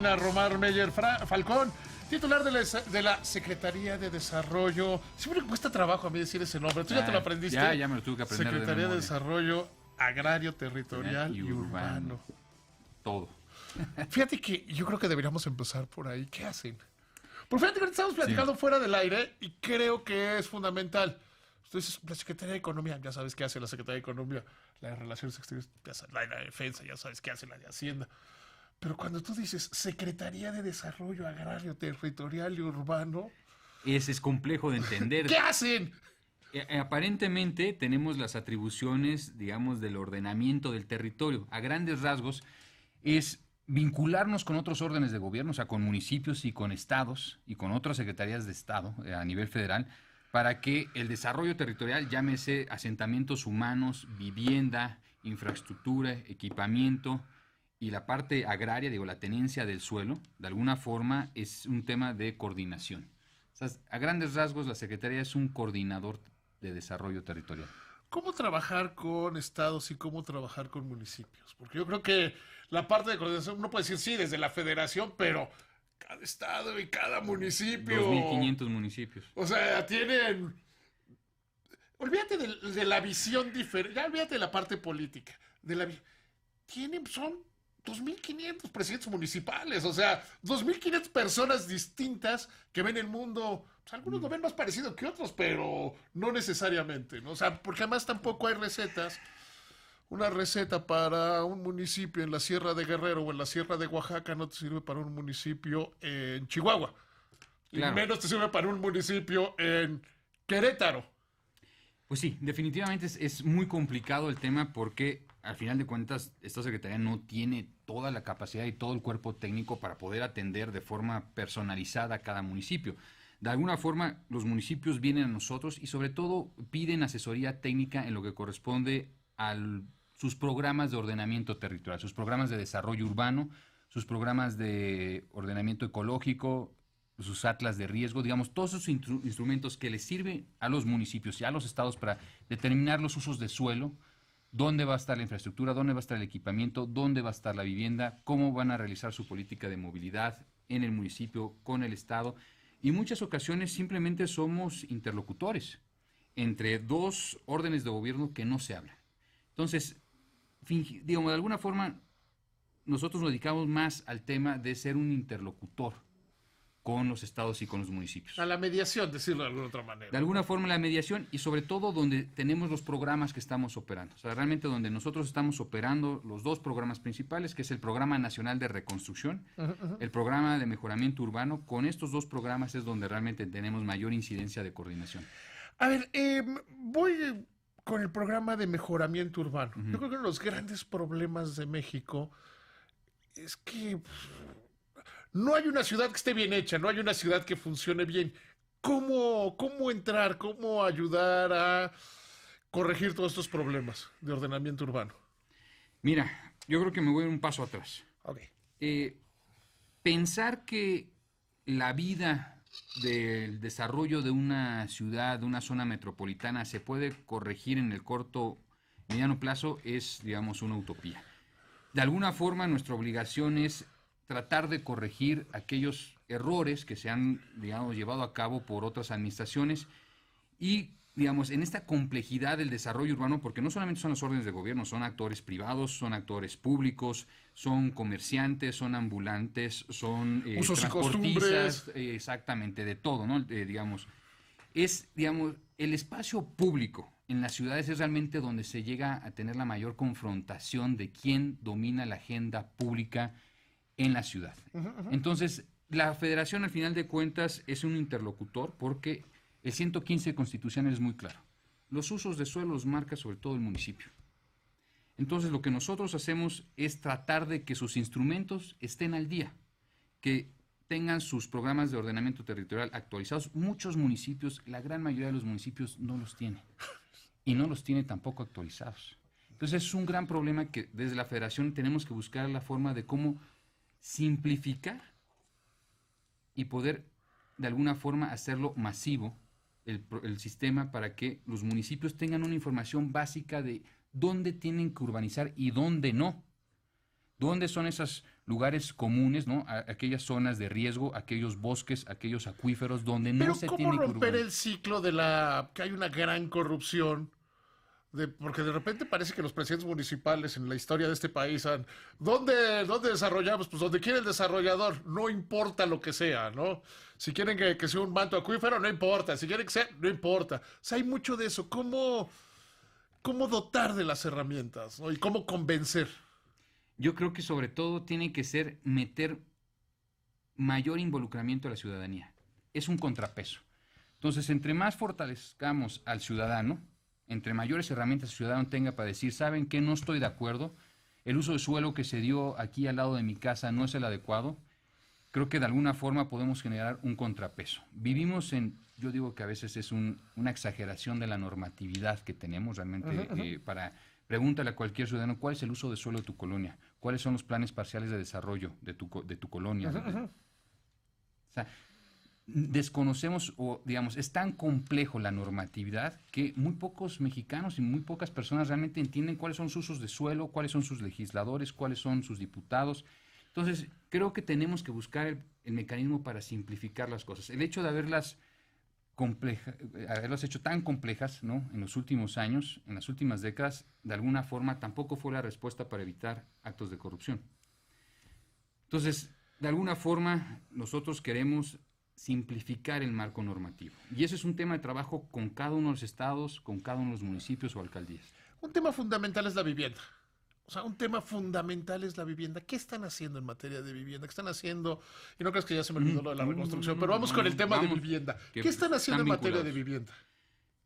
Romar Meyer Falcón, titular de la Secretaría de Desarrollo. Siempre me cuesta trabajo a mí decir ese nombre. ¿Tú ya te lo aprendiste? Ya me lo tuve que aprender. Secretaría de Desarrollo Agrario, Territorial y Urbano. Todo. Fíjate que yo creo que deberíamos empezar por ahí. ¿Qué hacen? Por fíjate que ahorita estamos platicando fuera del aire y creo que es fundamental. Entonces, la Secretaría de Economía, ya sabes qué hace la Secretaría de Economía. La de Relaciones Exteriores, ya sabes, la de la Defensa, ya sabes qué hace la de Hacienda. Pero cuando tú dices Secretaría de Desarrollo Agrario, Territorial y Urbano... Ese es complejo de entender. ¿Qué hacen? Aparentemente tenemos las atribuciones, digamos, del ordenamiento del territorio. A grandes rasgos es vincularnos con otros órdenes de gobierno, o sea, con municipios y con estados y con otras secretarías de estado a nivel federal, para que el desarrollo territorial, llámese asentamientos humanos, vivienda, infraestructura, equipamiento, y la parte agraria, digo, la tenencia del suelo, de alguna forma es un tema de coordinación. O sea, a grandes rasgos, la Secretaría es un coordinador de desarrollo territorial. ¿Cómo trabajar con estados y cómo trabajar con municipios? Porque yo creo que la parte de coordinación, uno puede decir sí, desde la federación, pero cada estado y cada municipio... 2.500 municipios. O sea, tienen... Olvídate de la visión diferente, ya olvídate de la parte política. Son 2.500 presidentes municipales, o sea, 2.500 personas distintas que ven el mundo. Pues algunos lo ven más parecido que otros, pero no necesariamente, ¿no? O sea, porque además tampoco hay recetas. Una receta para un municipio en la Sierra de Guerrero o en la Sierra de Oaxaca no te sirve para un municipio en Chihuahua. Claro. Y menos te sirve para un municipio en Querétaro. Pues sí, definitivamente es muy complicado el tema porque al final de cuentas esta Secretaría no tiene toda la capacidad y todo el cuerpo técnico para poder atender de forma personalizada a cada municipio. De alguna forma los municipios vienen a nosotros y sobre todo piden asesoría técnica en lo que corresponde a sus programas de ordenamiento territorial, sus programas de desarrollo urbano, sus programas de ordenamiento ecológico, sus atlas de riesgo, digamos, todos esos instrumentos que les sirven a los municipios y a los estados para determinar los usos de suelo, dónde va a estar la infraestructura, dónde va a estar el equipamiento, dónde va a estar la vivienda, cómo van a realizar su política de movilidad en el municipio, con el estado. Y en muchas ocasiones simplemente somos interlocutores entre dos órdenes de gobierno que no se hablan. Entonces, digamos, de alguna forma, nosotros nos dedicamos más al tema de ser un interlocutor con los estados y con los municipios. A la mediación, decirlo de alguna otra manera. De alguna forma la mediación y sobre todo donde tenemos los programas que estamos operando. O sea, realmente donde nosotros estamos operando los dos programas principales, que es el Programa Nacional de Reconstrucción, el Programa de Mejoramiento Urbano. Con estos dos programas es donde realmente tenemos mayor incidencia de coordinación. A ver, voy con el Programa de Mejoramiento Urbano. Yo creo que uno de los grandes problemas de México es que... no hay una ciudad que esté bien hecha, no hay una ciudad que funcione bien. ¿Cómo entrar, cómo ayudar a corregir todos estos problemas de ordenamiento urbano? Mira, yo creo que me voy un paso atrás. Okay. Pensar que la vida del desarrollo de una ciudad, de una zona metropolitana, se puede corregir en el corto, mediano plazo es, digamos, una utopía. De alguna forma, nuestra obligación es tratar de corregir aquellos errores que se han, digamos, llevado a cabo por otras administraciones y, digamos, en esta complejidad del desarrollo urbano, porque no solamente son las órdenes de gobierno, son actores privados, son actores públicos, son comerciantes, son ambulantes, son usos y costumbres, exactamente, de todo, ¿no? Digamos, el espacio público en las ciudades es realmente donde se llega a tener la mayor confrontación de quién domina la agenda pública en la ciudad. Entonces, la federación al final de cuentas es un interlocutor porque el 115 constitucional es muy claro. Los usos de suelo los marca sobre todo el municipio. Entonces, lo que nosotros hacemos es tratar de que sus instrumentos estén al día, que tengan sus programas de ordenamiento territorial actualizados. Muchos municipios, la gran mayoría de los municipios no los tiene y no los tiene tampoco actualizados. Entonces, es un gran problema que desde la federación tenemos que buscar la forma de cómo simplificar y poder de alguna forma hacerlo masivo el sistema para que los municipios tengan una información básica de dónde tienen que urbanizar y dónde no. ¿Dónde son esos lugares comunes, ¿no? Aquellas zonas de riesgo, aquellos bosques, aquellos acuíferos donde no Pero se ¿cómo tiene que romper urbanizar. el ciclo que hay una gran corrupción? Porque de repente parece que los presidentes municipales en la historia de este país ¿dónde desarrollamos? Pues donde quiere el desarrollador, no importa lo que sea, ¿no? Si quieren que sea un manto acuífero, no importa. Si quieren que sea, no importa. O sea, hay mucho de eso. ¿Cómo dotar de las herramientas, ¿no? Y cómo convencer. Yo creo que sobre todo tiene que ser meter mayor involucramiento a la ciudadanía. Es un contrapeso. Entonces, entre más fortalezcamos al ciudadano, entre mayores herramientas el ciudadano tenga para decir, ¿saben qué? No estoy de acuerdo. El uso de suelo que se dio aquí al lado de mi casa no es el adecuado. Creo que de alguna forma podemos generar un contrapeso. Vivimos yo digo que a veces es una exageración de la normatividad que tenemos realmente. Pregúntale a cualquier ciudadano, ¿cuál es el uso de suelo de tu colonia? ¿Cuáles son los planes parciales de desarrollo de tu colonia? O sea, desconocemos o, digamos, es tan complejo la normatividad que muy pocos mexicanos y muy pocas personas realmente entienden cuáles son sus usos de suelo, cuáles son sus legisladores, cuáles son sus diputados. Entonces, creo que tenemos que buscar el mecanismo para simplificar las cosas. El hecho de haberlas hecho tan complejas, ¿no? En los últimos años, en las últimas décadas, de alguna forma tampoco fue la respuesta para evitar actos de corrupción. Entonces, de alguna forma, nosotros queremos simplificar el marco normativo. Y eso es un tema de trabajo con cada uno de los estados, con cada uno de los municipios o alcaldías. Un tema fundamental es la vivienda. O sea, un tema fundamental es la vivienda. ¿Qué están haciendo en materia de vivienda? ¿Qué están haciendo? Y no creas que ya se me olvidó lo de la reconstrucción, pero vamos con el tema de vivienda. ¿Qué están haciendo en materia de vivienda?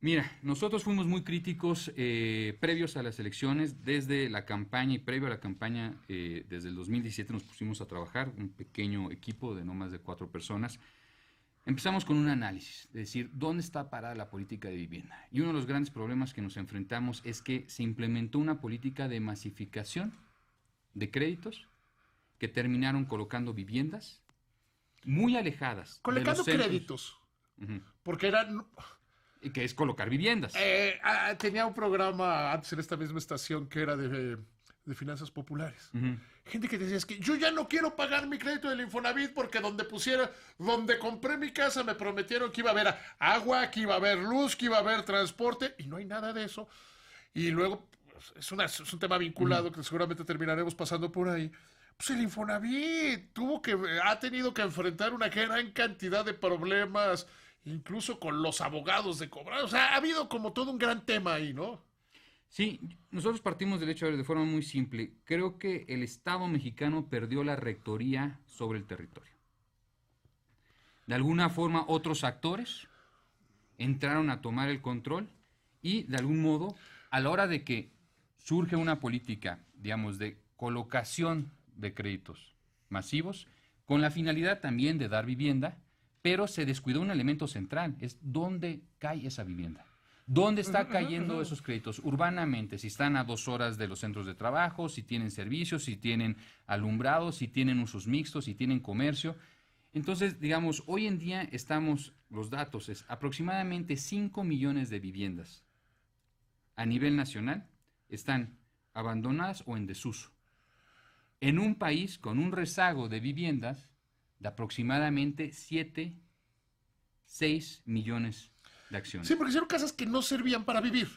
Mira, nosotros fuimos muy críticos previos a las elecciones, desde la campaña y previo a la campaña, desde el 2017 nos pusimos a trabajar, un pequeño equipo de no más de 4 personas. Empezamos con un análisis, de decir, ¿dónde está parada la política de vivienda? Y uno de los grandes problemas que nos enfrentamos es que se implementó una política de masificación de créditos que terminaron colocando viviendas muy alejadas. Colocando créditos. Porque eran... Que es colocar viviendas. Tenía un programa antes en esta misma estación que era de finanzas populares. Gente que decía, es que yo ya no quiero pagar mi crédito del Infonavit porque donde compré mi casa me prometieron que iba a haber agua, que iba a haber luz, que iba a haber transporte, y no hay nada de eso. Y luego, es un tema vinculado que seguramente terminaremos pasando por ahí. Pues el Infonavit ha tenido que enfrentar una gran cantidad de problemas, incluso con los abogados de cobrar. O sea, ha habido como todo un gran tema ahí, ¿no? Sí, nosotros partimos del hecho de forma muy simple. Creo que el Estado mexicano perdió la rectoría sobre el territorio. De alguna forma, otros actores entraron a tomar el control y, de algún modo, a la hora de que surge una política, digamos, de colocación de créditos masivos, con la finalidad también de dar vivienda, pero se descuidó un elemento central, es dónde cae esa vivienda. ¿Dónde está cayendo esos créditos? Urbanamente, si están a 2 horas de los centros de trabajo, si tienen servicios, si tienen alumbrado, si tienen usos mixtos, si tienen comercio. Entonces, digamos, hoy en día los datos es aproximadamente 5 millones de viviendas a nivel nacional están abandonadas o en desuso. En un país con un rezago de viviendas de aproximadamente 6 millones de acciones. Sí, porque hicieron casas que no servían para vivir.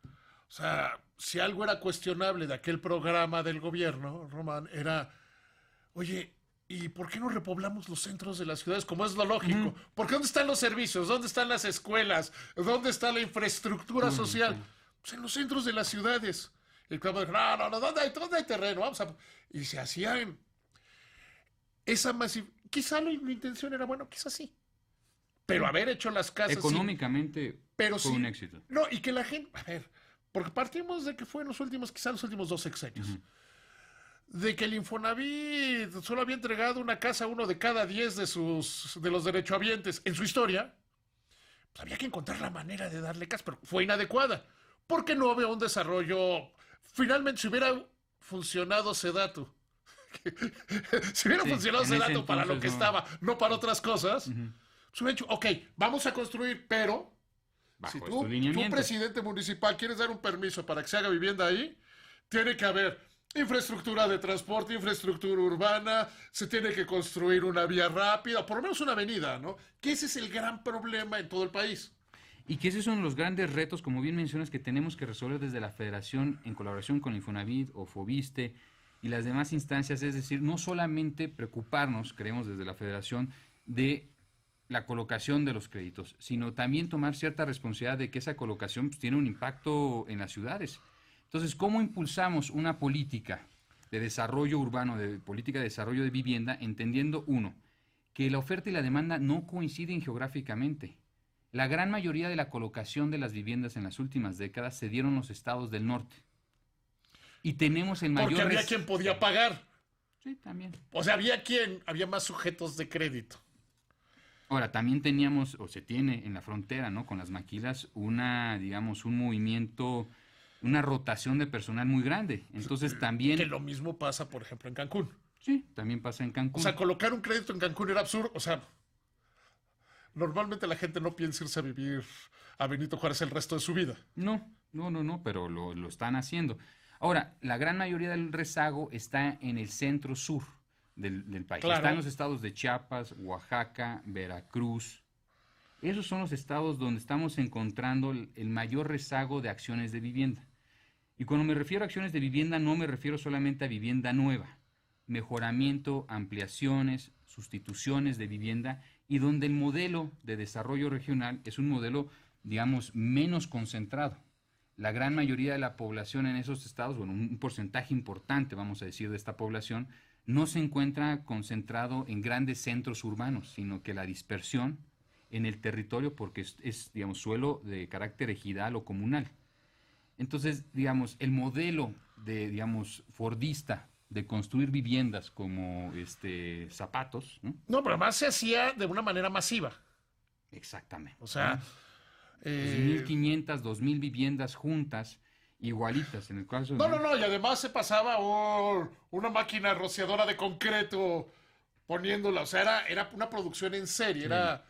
O sea, si algo era cuestionable de aquel programa del gobierno, Román, era, oye, ¿y por qué no repoblamos los centros de las ciudades como es lo lógico? Porque ¿dónde están los servicios? ¿Dónde están las escuelas? ¿Dónde está la infraestructura social? Pues en los centros de las ciudades. Y como dijo, no, ¿dónde hay terreno? Y se hacían esa masiva. Quizá la intención era, bueno, quizá sí. Pero haber hecho las casas... Económicamente fue un éxito. No, y que la gente... A ver, porque partimos de que fue en los últimos 2 sexenios. De que el Infonavit solo había entregado una casa a 1 de cada 10 de los derechohabientes en su historia. Pues había que encontrar la manera de darle casa, pero fue inadecuada. Porque no había un desarrollo... Finalmente, si hubiera funcionado Sedatu, si hubiera funcionado Sedatu para lo que estaba, no para otras cosas... Pues hubiera dicho, ok, vamos a construir, pero si tú, presidente municipal, quieres dar un permiso para que se haga vivienda ahí, tiene que haber Infraestructura de transporte, infraestructura urbana, se tiene que construir una vía rápida, por lo menos una avenida, ¿no? Que ese es el gran problema en todo el país. Y que esos son los grandes retos, como bien mencionas, que tenemos que resolver desde la Federación en colaboración con Infonavit o Fobiste y las demás instancias, es decir, no solamente preocuparnos, creemos desde la Federación, de la colocación de los créditos, sino también tomar cierta responsabilidad de que esa colocación pues, tiene un impacto en las ciudades. Entonces, ¿cómo impulsamos una política de desarrollo urbano, de política de desarrollo de vivienda, entendiendo, uno, que la oferta y la demanda no coinciden geográficamente? La gran mayoría de la colocación de las viviendas en las últimas décadas se dieron en los estados del norte. Y tenemos el mayor... Porque había quien podía pagar. Sí, también. O sea, había más sujetos de crédito. Ahora, también teníamos, o se tiene en la frontera, ¿no? Con las maquilas, digamos, un movimiento, una rotación de personal muy grande. Entonces también... Que lo mismo pasa, por ejemplo, en Cancún. Sí, también pasa en Cancún. O sea, colocar un crédito en Cancún era absurdo. O sea, normalmente la gente no piensa irse a vivir a Benito Juárez el resto de su vida. No, pero lo están haciendo. Ahora, la gran mayoría del rezago está en el centro sur del país. Claro. Están los estados de Chiapas, Oaxaca, Veracruz. Esos son los estados donde estamos encontrando el mayor rezago de acciones de vivienda. Y cuando me refiero a acciones de vivienda, no me refiero solamente a vivienda nueva. Mejoramiento, ampliaciones, sustituciones de vivienda, y donde el modelo de desarrollo regional es un modelo, digamos, menos concentrado. La gran mayoría de la población en esos estados, bueno, un porcentaje importante, vamos a decir, de esta población, no se encuentra concentrado en grandes centros urbanos, sino que la dispersión en el territorio, porque digamos, suelo de carácter ejidal o comunal. Entonces, digamos, el modelo digamos, fordista de construir viviendas como zapatos, ¿no? No, pero además se hacía de una manera masiva. Exactamente. O sea, 1.500, 2.000 viviendas juntas, igualitas, en el caso de... No, y además se pasaba una máquina rociadora de concreto poniéndola, o sea, era una producción en serie, era...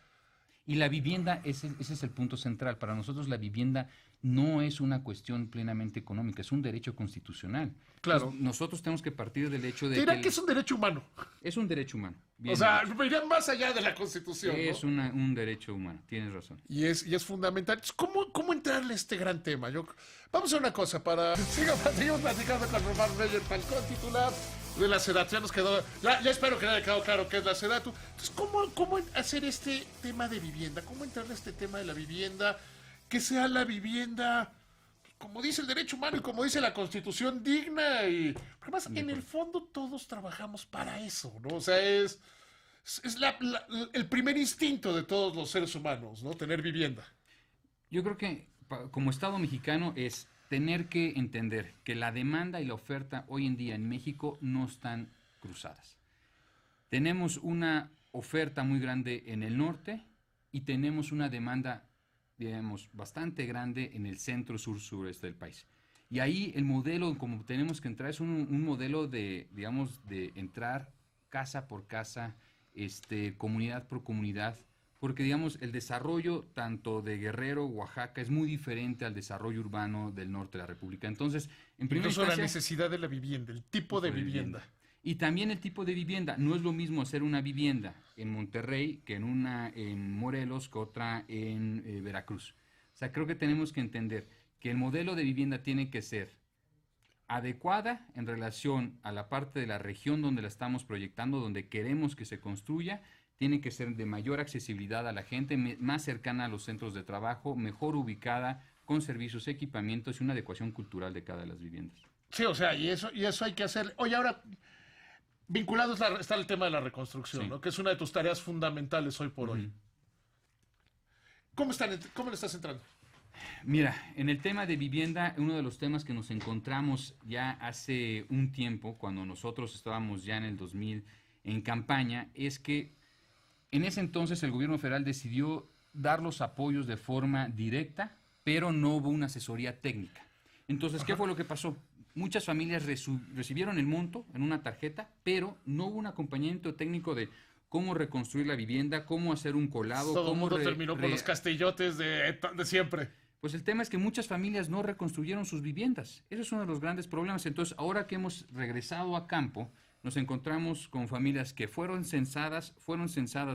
Y la vivienda, ese es el punto central. Para nosotros la vivienda no es una cuestión plenamente económica, es un derecho constitucional. Claro. Entonces, nosotros tenemos que partir del hecho de Dirán que es un derecho humano. Es un derecho humano. O sea, irían más allá de la Constitución, es ¿no? un derecho humano, tienes razón. Y es fundamental. Entonces, ¿cómo entrarle a este gran tema? Vamos a hacer una cosa seguimos platicando con Román Meyer Falcón, titular de la SEDATU. Ya nos quedó, ya espero que le haya quedado claro qué es la SEDATU. Entonces, ¿cómo hacer este tema de vivienda? ¿Cómo entrarle a este tema de la vivienda? Que sea la vivienda, como dice el derecho humano y como dice la Constitución, digna. Y además, en el fondo todos trabajamos para eso, ¿no? O sea, es el primer instinto de todos los seres humanos, ¿no? Tener vivienda. Yo creo que como Estado mexicano es tener que entender que la demanda y la oferta hoy en día en México no están cruzadas. Tenemos una oferta muy grande en el norte y tenemos una demanda, digamos, bastante grande en el centro sureste del país. Y ahí el modelo, como tenemos que entrar, es un modelo de, digamos, de entrar casa por casa, comunidad por comunidad, porque, digamos, el desarrollo tanto de Guerrero, Oaxaca, es muy diferente al desarrollo urbano del norte de la República. Entonces, en primera instancia... la necesidad de la vivienda, el tipo de vivienda. Y también el tipo de vivienda. No es lo mismo hacer una vivienda en Monterrey que en Morelos que otra en Veracruz. O sea, creo que tenemos que entender que el modelo de vivienda tiene que ser adecuada en relación a la parte de la región donde la estamos proyectando, donde queremos que se construya. Tiene que ser de mayor accesibilidad a la gente, más cercana a los centros de trabajo, mejor ubicada, con servicios, equipamientos y una adecuación cultural de cada de las viviendas. Sí, o sea, y eso hay que hacer. Oye, ahora, vinculado está el tema de la reconstrucción, sí, ¿no? Que es una de tus tareas fundamentales hoy por hoy. ¿Cómo le estás entrando? Mira, en el tema de vivienda, uno de los temas que nos encontramos ya hace un tiempo, cuando nosotros estábamos ya en el 2000 en campaña, es que en ese entonces el gobierno federal decidió dar los apoyos de forma directa, pero no hubo una asesoría técnica. Entonces, ¿qué fue lo que pasó? Muchas familias recibieron el monto en una tarjeta, pero no hubo un acompañamiento técnico de cómo reconstruir la vivienda, cómo hacer un colado. Todo el mundo terminó con los castillotes de siempre. Pues el tema es que muchas familias no reconstruyeron sus viviendas. Ese es uno de los grandes problemas. Entonces, ahora que hemos regresado a campo, nos encontramos con familias que fueron censadas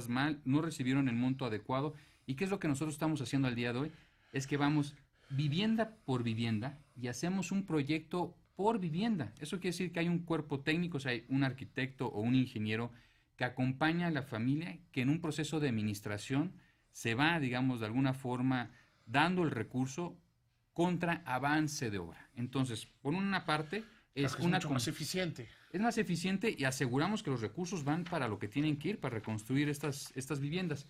mal, no recibieron el monto adecuado. ¿Y qué es lo que nosotros estamos haciendo al día de hoy? Es que vamos vivienda por vivienda y hacemos un proyecto por vivienda. Eso quiere decir que hay un cuerpo técnico, o sea, hay un arquitecto o un ingeniero que acompaña a la familia, que en un proceso de administración se va, digamos, de alguna forma dando el recurso contra avance de obra. Entonces, por una parte, es mucho más eficiente. Es más eficiente y aseguramos que los recursos van para lo que tienen que ir, para reconstruir estas viviendas.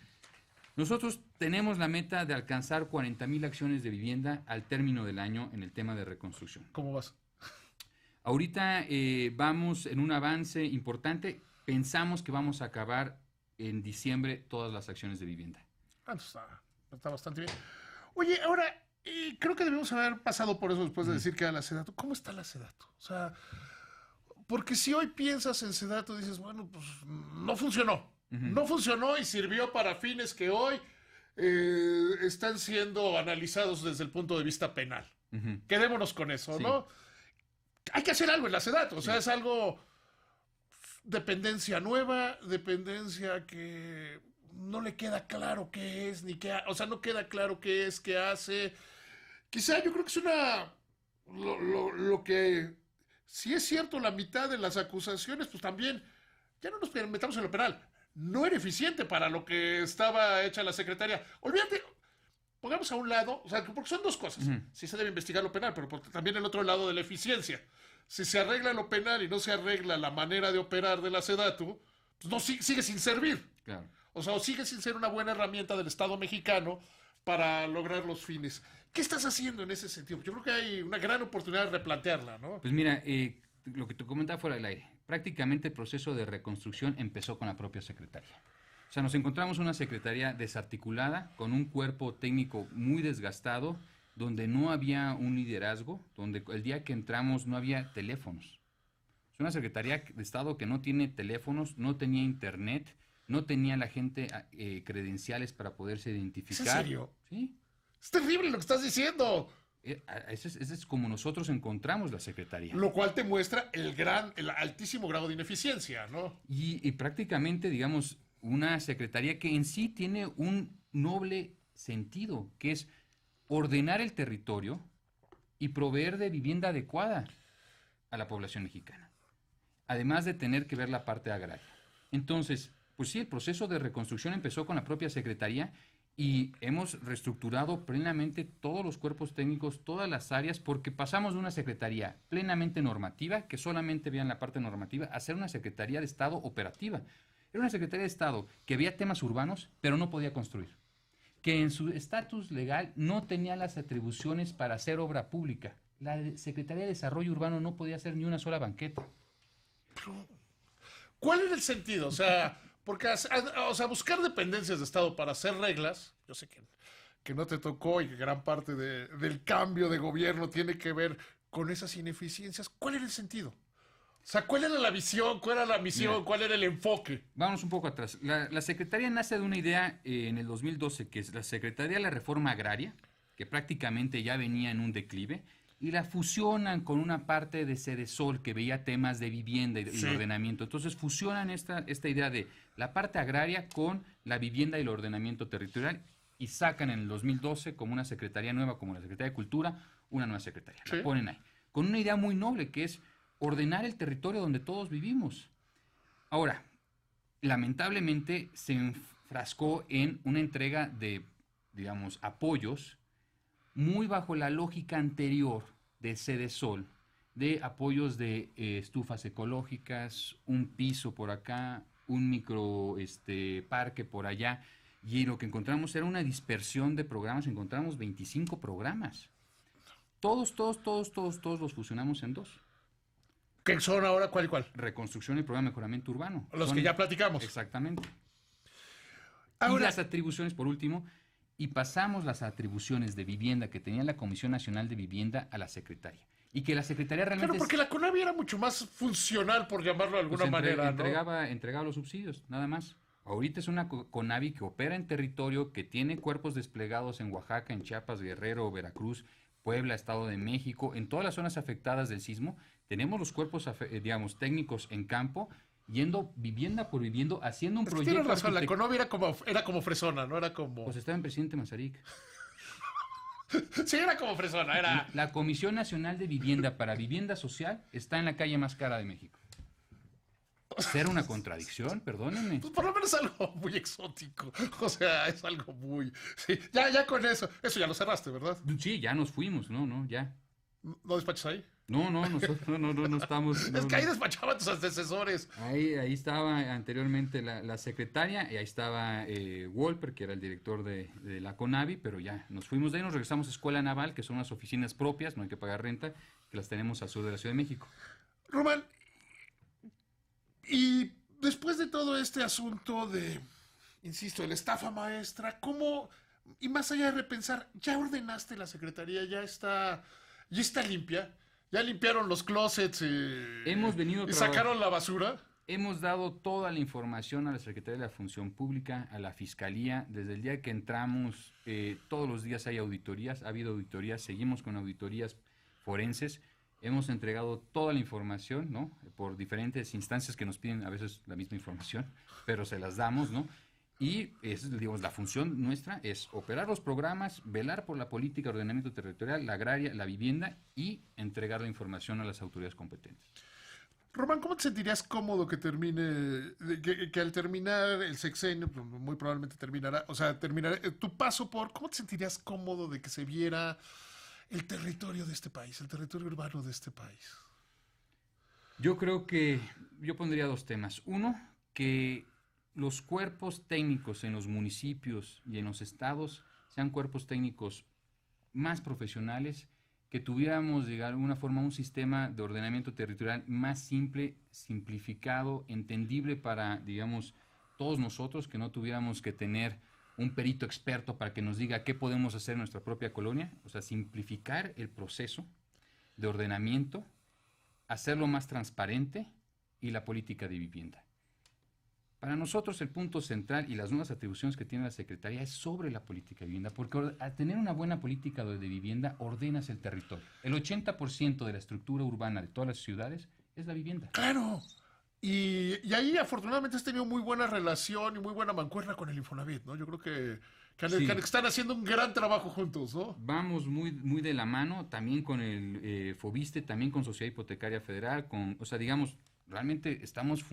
Nosotros tenemos la meta de alcanzar 40,000 acciones de vivienda al término del año en el tema de reconstrucción. ¿Cómo vas? Ahorita vamos en un avance importante. Pensamos que vamos a acabar en diciembre todas las acciones de vivienda. Está bastante bien. Oye, ahora, creo que debemos haber pasado por eso después de decir que era la Sedato. ¿Cómo está la Sedato? O sea, porque si hoy piensas en Sedato, dices, bueno, pues no funcionó. No funcionó y sirvió para fines que hoy están siendo analizados desde el punto de vista penal. Quedémonos con eso, ¿no? Hay que hacer algo en la Sedato. O sea, es algo... Dependencia nueva, dependencia que no le queda claro qué es, ni qué... O sea, no queda claro qué es, qué hace. Quizá yo creo que es lo que... Si es cierto la mitad de las acusaciones, pues también... Ya no nos metamos en lo penal. No era eficiente para lo que estaba hecha la secretaría. Olvídate, pongamos a un lado, o sea, porque son dos cosas. Sí se debe investigar lo penal, pero también el otro lado de la eficiencia. Si se arregla lo penal y no se arregla la manera de operar de la Sedatu, pues no sigue sin servir. Claro. O sea, sigue sin ser una buena herramienta del Estado mexicano para lograr los fines. ¿Qué estás haciendo en ese sentido? Yo creo que hay una gran oportunidad de replantearla, ¿no? Pues mira, lo que te comentaba fuera del aire, prácticamente el proceso de reconstrucción empezó con la propia secretaría. O sea, nos encontramos una secretaría desarticulada, con un cuerpo técnico muy desgastado, donde no había un liderazgo, donde el día que entramos no había teléfonos. Es una secretaría de Estado que no tiene teléfonos, no tenía internet, no tenía la gente credenciales para poderse identificar. ¿Es en serio? Sí. Es terrible lo que estás diciendo. Ese es como nosotros encontramos la secretaría. Lo cual te muestra el altísimo grado de ineficiencia, ¿no? Y prácticamente, digamos, una secretaría que en sí tiene un noble sentido, que es ordenar el territorio y proveer de vivienda adecuada a la población mexicana, además de tener que ver la parte agraria. Entonces, pues sí, el proceso de reconstrucción empezó con la propia secretaría y hemos reestructurado plenamente todos los cuerpos técnicos, todas las áreas, porque pasamos de una secretaría plenamente normativa, que solamente veían la parte normativa, a ser una secretaría de Estado operativa. Era una secretaría de Estado que veía temas urbanos, pero no podía construir, que en su estatus legal no tenía las atribuciones para hacer obra pública. La Secretaría de Desarrollo Urbano no podía hacer ni una sola banqueta. Pero, ¿cuál era el sentido? O sea, porque buscar dependencias de Estado para hacer reglas, yo sé que no te tocó y que gran parte del cambio de gobierno tiene que ver con esas ineficiencias. ¿Cuál era el sentido? O sea, ¿cuál era la visión? ¿Cuál era la misión? Mira, ¿cuál era el enfoque? Vamos un poco atrás. La Secretaría nace de una idea en el 2012, que es la Secretaría de la Reforma Agraria, que prácticamente ya venía en un declive, y la fusionan con una parte de Sedesol, que veía temas de vivienda y ordenamiento. Entonces fusionan esta idea de la parte agraria con la vivienda y el ordenamiento territorial, y sacan en el 2012 como una secretaría nueva, como la Secretaría de Cultura, una nueva secretaría. La ponen ahí, con una idea muy noble, que es ordenar el territorio donde todos vivimos. Ahora, lamentablemente se enfrascó en una entrega de, digamos, apoyos muy bajo la lógica anterior de Sedesol, de apoyos de estufas ecológicas, un piso por acá, un micro parque por allá, y lo que encontramos era una dispersión de programas. Encontramos 25 programas. Todos los fusionamos en dos. ¿Qué son ahora? ¿Cuál y cuál? Reconstrucción y programa de mejoramiento urbano. Los que ya platicamos. Exactamente. Ahora, y las atribuciones, por último, y pasamos las atribuciones de vivienda que tenía la Comisión Nacional de Vivienda a la Secretaría. Y que la Secretaría realmente... Claro, porque la CONAVI era mucho más funcional, por llamarlo de alguna manera, entregaba los subsidios, nada más. Ahorita es una CONAVI que opera en territorio, que tiene cuerpos desplegados en Oaxaca, en Chiapas, Guerrero, Veracruz, Puebla, Estado de México, en todas las zonas afectadas del sismo. Tenemos los cuerpos, digamos, técnicos en campo, yendo vivienda por vivienda, haciendo un proyecto. Tienes razón, la CONAVI era como fresona, no era como... Pues estaba en presidente Mazarik. Sí, era como fresona, era... La Comisión Nacional de Vivienda para Vivienda Social está en la calle más cara de México. ¿Será una contradicción? Perdónenme. Pues por lo menos algo muy exótico. O sea, es algo muy... Sí, ya con eso. Eso ya lo cerraste, ¿verdad? Sí, ya nos fuimos, ya. ¿No despachas ahí? No, nosotros no estamos... Es que ahí despachaban tus antecesores. Ahí estaba anteriormente la secretaria, y ahí estaba Wolper, que era el director de la CONAVI, pero ya nos fuimos de ahí, nos regresamos a Escuela Naval, que son unas oficinas propias, no hay que pagar renta, que las tenemos al sur de la Ciudad de México. Román, y después de todo este asunto de, insisto, de la estafa maestra, ¿cómo, y más allá de repensar, ya ordenaste la secretaría, ya está limpia? ¿Ya limpiaron los closets y sacaron la basura? Hemos dado toda la información a la Secretaría de la Función Pública, a la Fiscalía. Desde el día que entramos, todos los días hay auditorías, ha habido auditorías, seguimos con auditorías forenses. Hemos entregado toda la información, ¿no? Por diferentes instancias que nos piden a veces la misma información, pero se las damos, ¿no? Y digamos, la función nuestra es operar los programas, velar por la política de ordenamiento territorial, la agraria, la vivienda y entregar la información a las autoridades competentes. Román, ¿cómo te sentirías cómodo que que al terminar el sexenio, muy probablemente terminará tu paso ¿cómo te sentirías cómodo de que se viera el territorio de este país, el territorio urbano de este país? Yo creo que yo pondría dos temas. Uno, que los cuerpos técnicos en los municipios y en los estados sean cuerpos técnicos más profesionales, que tuviéramos de alguna forma un sistema de ordenamiento territorial más simple, simplificado, entendible para, digamos, todos nosotros, que no tuviéramos que tener un perito experto para que nos diga qué podemos hacer en nuestra propia colonia. O sea, simplificar el proceso de ordenamiento, hacerlo más transparente, y la política de vivienda. Para nosotros el punto central y las nuevas atribuciones que tiene la Secretaría es sobre la política de vivienda, porque al tener una buena política de vivienda ordenas el territorio. El 80% de la estructura urbana de todas las ciudades es la vivienda. ¡Claro! Y ahí afortunadamente has tenido muy buena relación y muy buena mancuerna con el Infonavit, ¿no? Yo creo que están haciendo un gran trabajo juntos, ¿no? Vamos muy de la mano, también con el Fobiste, también con Sociedad Hipotecaria Federal, digamos, realmente estamos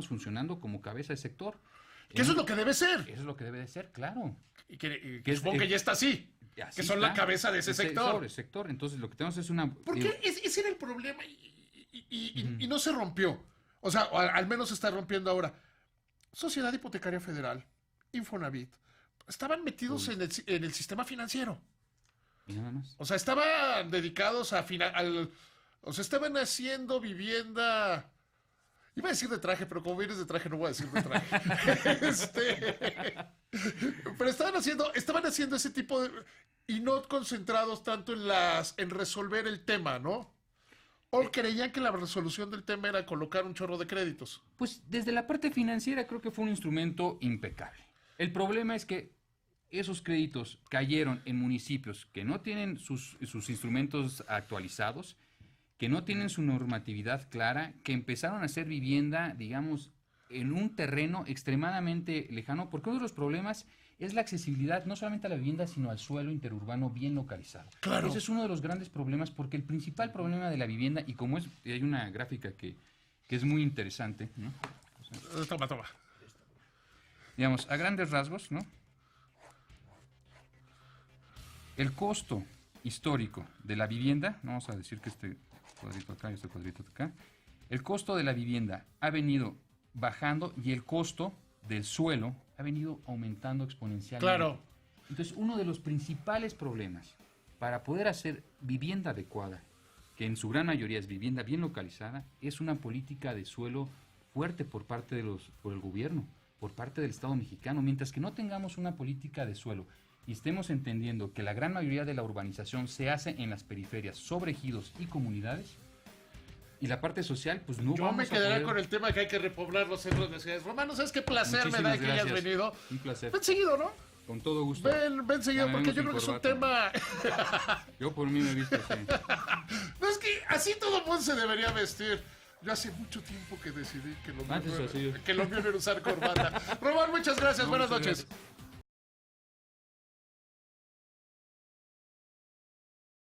funcionando como cabeza de sector. Que eso es lo que debe ser. Eso es lo que debe de ser, claro. Y que supongo que ya está así. Que son la cabeza de ese sector. Entonces lo que tenemos es una... Porque ese era el problema y no se rompió. O sea, al menos se está rompiendo ahora. Sociedad Hipotecaria Federal, Infonavit, estaban metidos en el sistema financiero. Y nada más. O sea, estaban dedicados o sea, estaban haciendo vivienda. Iba a decir de traje, pero como vienes de traje, no voy a decir de traje. Pero estaban haciendo ese tipo de. Y no concentrados tanto en resolver el tema, ¿no? ¿O creían que la resolución del tema era colocar un chorro de créditos? Pues desde la parte financiera creo que fue un instrumento impecable. El problema es que esos créditos cayeron en municipios que no tienen sus instrumentos actualizados, que no tienen su normatividad clara, que empezaron a hacer vivienda, digamos, en un terreno extremadamente lejano, porque uno de los problemas es la accesibilidad no solamente a la vivienda, sino al suelo interurbano bien localizado. Claro. Ese es uno de los grandes problemas, porque el principal problema de la vivienda, y como hay una gráfica que es muy interesante, ¿no? O sea, toma. Digamos, a grandes rasgos, ¿no? El costo histórico de la vivienda, no vamos a decir que este cuadrito acá y este cuadrito acá, el costo de la vivienda ha venido bajando y el costo del suelo ha venido aumentando exponencialmente. Claro. Entonces, uno de los principales problemas para poder hacer vivienda adecuada, que en su gran mayoría es vivienda bien localizada, es una política de suelo fuerte por el gobierno, por parte del Estado mexicano. Mientras que no tengamos una política de suelo y estemos entendiendo que la gran mayoría de la urbanización se hace en las periferias, sobre ejidos y comunidades, Y la parte social, pues no Yo vamos me quedaré a poder... con el tema que hay que repoblar los centros de ciudades. Romano, ¿sabes qué placer me da Muchísimas que hayas gracias. venido? Un placer. Ven seguido, ¿no? Con todo gusto. Ven seguido, porque yo Llamaremos creo que es un sin tema... Yo por mí me he visto así. No, es que así todo el mundo se debería vestir. Yo hace mucho tiempo que decidí que lo mío Antes así. que lo mío era usar corbata. Román, muchas gracias. No, Buenas muchas noches. gracias.